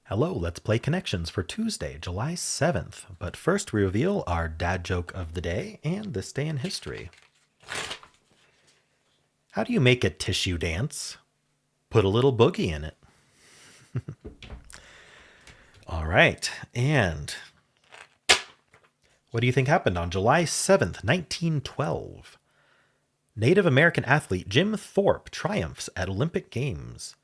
Hello, let's play Connections for Tuesday, July 7th. But first, we reveal our dad joke of the day and this day in history. How do you make a tissue dance? Put a little boogie in it. All right, and what do you think happened on July 7th, 1912? Native American athlete Jim Thorpe triumphs at Olympic Games.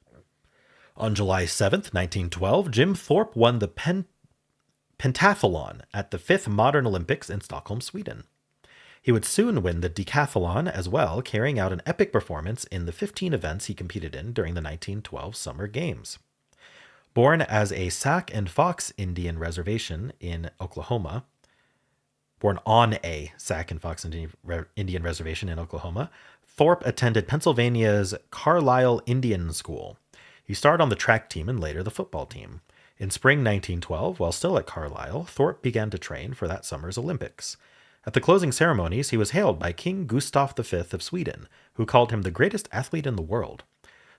On July 7th, 1912, Jim Thorpe won the pentathlon at the 5th Modern Olympics in Stockholm, Sweden. He would soon win the decathlon as well, carrying out an epic performance in the 15 events he competed in during the 1912 Summer Games. Born as a Sac and Fox Indian reservation in Oklahoma, born on a Sac and Fox Indian reservation in Oklahoma, Thorpe attended Pennsylvania's Carlisle Indian School. He starred on the track team and later the football team. In spring 1912, while still at Carlisle, Thorpe began to train for that summer's Olympics. At the closing ceremonies, he was hailed by King Gustav V of Sweden, who called him the greatest athlete in the world.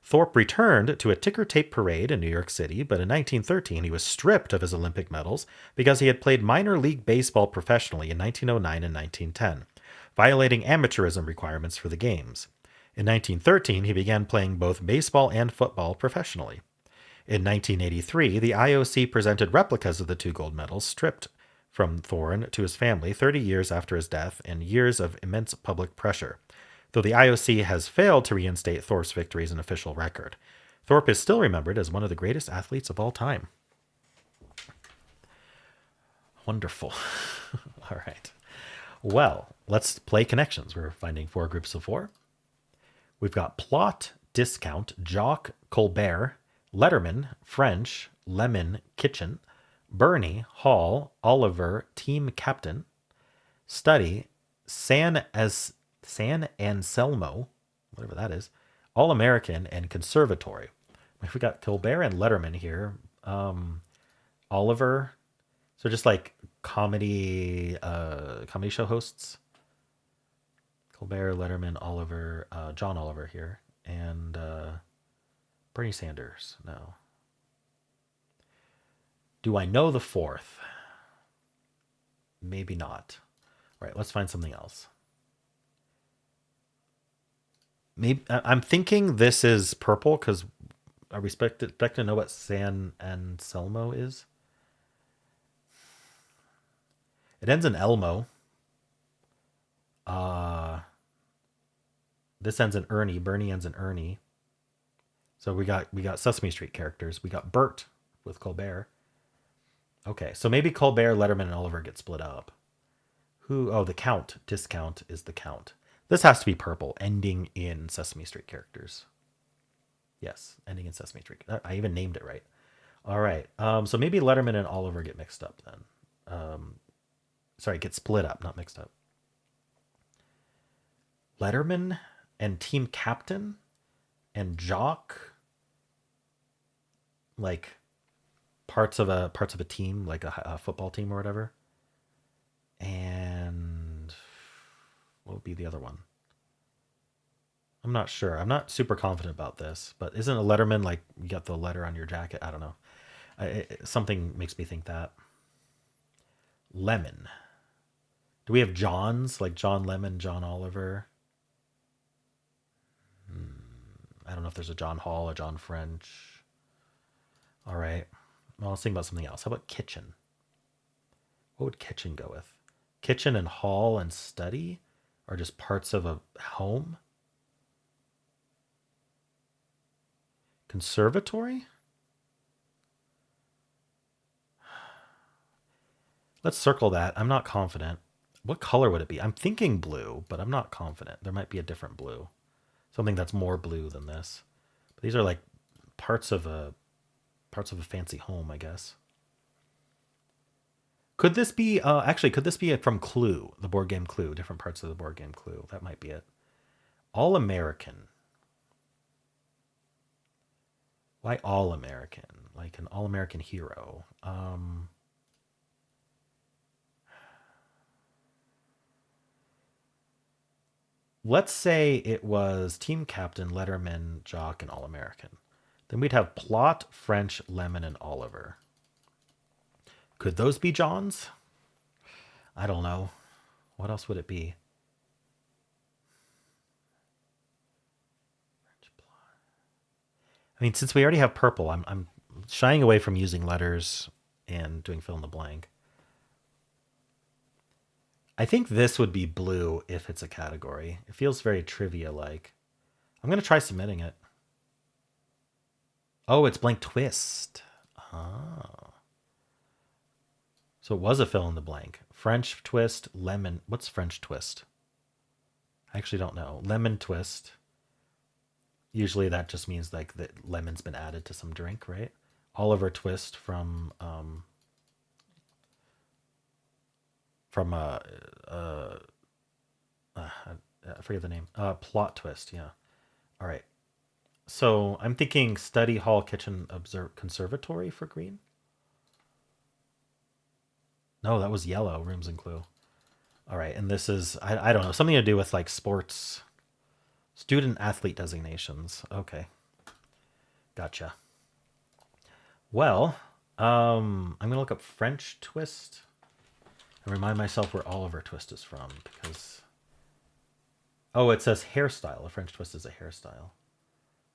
Thorpe returned to a ticker tape parade in New York City, but in 1913 he was stripped of his Olympic medals because he had played minor league baseball professionally in 1909 and 1910, violating amateurism requirements for the games. In 1913, he began playing both baseball and football professionally. In 1983, the IOC presented replicas of the two gold medals stripped from Thorne to his family 30 years after his death and years of immense public pressure. Though the IOC has failed to reinstate Thorpe's victory as an official record, Thorpe is still remembered as one of the greatest athletes of all time. Wonderful. All right. Well, let's play Connections. We're finding 4 groups of 4. We've got Plot, Discount, Jock, Colbert, Letterman, French, Lemon, Kitchen, Bernie, Hall, Oliver, Team Captain, Study, San Anselmo, whatever that is, All American, and Conservatory. We got Colbert and Letterman here. Oliver, so just like comedy show hosts. Colbert, Letterman, Oliver, John Oliver here, and Bernie Sanders. No. Do I know the 4th? Maybe not. All right, let's find something else. Maybe I'm thinking this is purple because are we expected to know what San Anselmo is? It ends in Elmo. This ends in Ernie. Bernie ends in Ernie. So we got Sesame Street characters. We got Bert with Colbert. Okay, so maybe Colbert, Letterman, and Oliver get split up. Who? Oh, the Count. Discount is the Count. This has to be purple, ending in Sesame Street characters. Yes, ending in Sesame Street. I even named it right. All right. So maybe Letterman and Oliver get mixed up then. Sorry, get split up, not mixed up. Letterman and Team Captain and Jock, like parts of a team, like a football team or whatever. And what would be the other one? I'm not sure. I'm not super confident about this, but isn't a Letterman like you got the letter on your jacket? I don't know. Something makes me think that. Lemon. Do we have Johns like John Lemon, John Oliver? I don't know if there's a John Hall, a John French. All right. Well, let's think about something else. How about Kitchen? What would Kitchen go with? Kitchen and hall and study? Or just parts of a home? Conservatory? Let's circle that. I'm not confident. What color would it be? I'm thinking blue, but I'm not confident. There might be a different blue. Something that's more blue than this. But these are like parts of a fancy home, I guess. Could this be actually could this be from Clue, the board game Clue, different parts of the board game Clue? That might be it. All American. Why all American? Like an all American hero. Let's say it was team captain, Letterman, Jock, and All American. Then we'd have Plot, French, Lemon, and Oliver. Could those be Johns? I don't know. What else would it be? I mean, since we already have purple, I'm shying away from using letters and doing fill in the blank. I think this would be blue if it's a category. It feels very trivia-like. I'm going to try submitting it. Oh, it's blank twist. Oh. So it was a fill in the blank. French twist, lemon. What's French twist? I actually don't know. Lemon twist. Usually that just means like the lemon's been added to some drink, right? Oliver Twist from I forget the name. Plot Twist, yeah. All right. So I'm thinking study hall, kitchen, conservatory for green. No, that was yellow. Rooms and clue. All right, and this is I don't know, something to do with like sports, student athlete designations. Okay, gotcha. Well, I'm gonna look up French twist and remind myself where Oliver Twist is from because oh, it says hairstyle. A French twist is a hairstyle.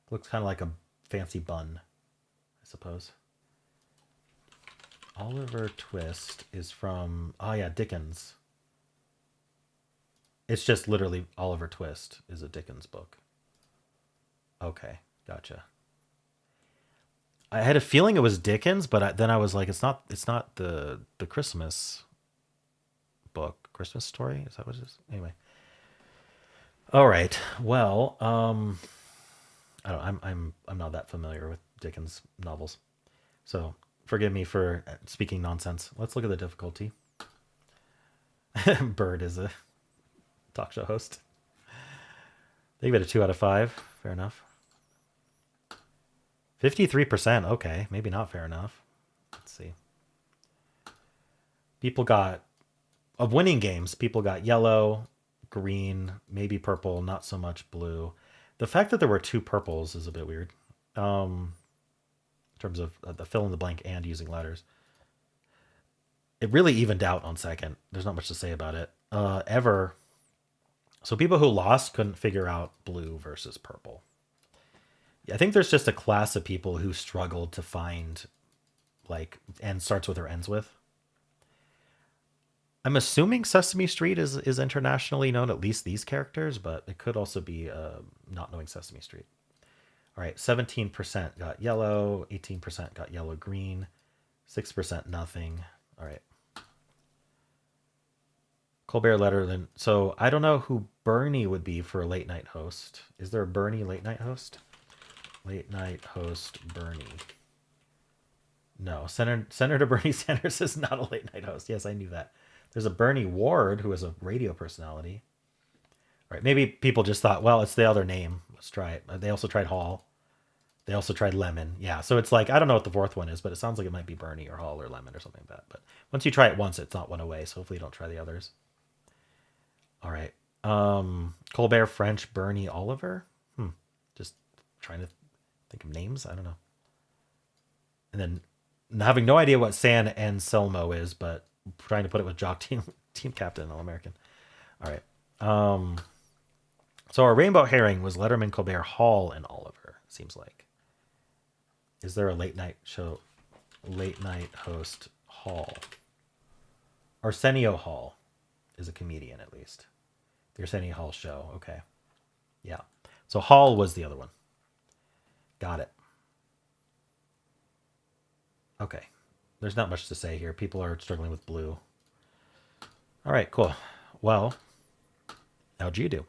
Looks kind of like a fancy bun, I suppose. Oliver Twist is from oh yeah, Dickens. It's just literally Oliver Twist is a Dickens book. Okay, gotcha. I had a feeling it was Dickens, but then I was like, it's not. It's not the Christmas book, Christmas story. Is that what it is? Anyway. All right. Well, I don't. I'm not that familiar with Dickens novels, so forgive me for speaking nonsense. Let's look at the difficulty. Bird is a talk show host. They give it a 2 out of 5. Fair enough. 53%. Okay, maybe not fair enough. Let's see. People got of winning games. People got yellow, green, maybe purple, not so much blue. The fact that there were 2 purples is a bit weird. In terms of the fill in the blank and using letters. It really evened out on second. There's not much to say about it. Ever. So people who lost couldn't figure out blue versus purple. I think there's just a class of people who struggled to find like end starts with or ends with. I'm assuming Sesame Street is internationally known, at least these characters, but it could also be not knowing Sesame Street. All right, 17% got yellow, 18% got yellow green, 6% nothing. All right. Colbert Letterman. So I don't know who Bernie would be for a late night host. Is there a Bernie late night host? Late night host Bernie. No, Senator Bernie Sanders is not a late night host. Yes, I knew that. There's a Bernie Ward who is a radio personality. All right, maybe people just thought, well, it's the other name. Let's try it. They also tried Hall. They also tried Lemon. Yeah, so it's like, I don't know what the fourth one is, but it sounds like it might be Bernie or Hall or Lemon or something like that. But once you try it once, it's not one away, so hopefully you don't try the others. All right. Colbert, French, Bernie, Oliver. Just trying to think of names. I don't know. And then having no idea what San and Selmo is, but trying to put it with Jock Team Captain All American. All right. So our rainbow herring was Letterman, Colbert, Hall, and Oliver. Seems like. Is there a late night show? Late night host Hall. Arsenio Hall is a comedian at least. The Arsenio Hall show. Okay. Yeah. So Hall was the other one. Got it. Okay. There's not much to say here. People are struggling with blue. All right, cool. Well, how'd you do?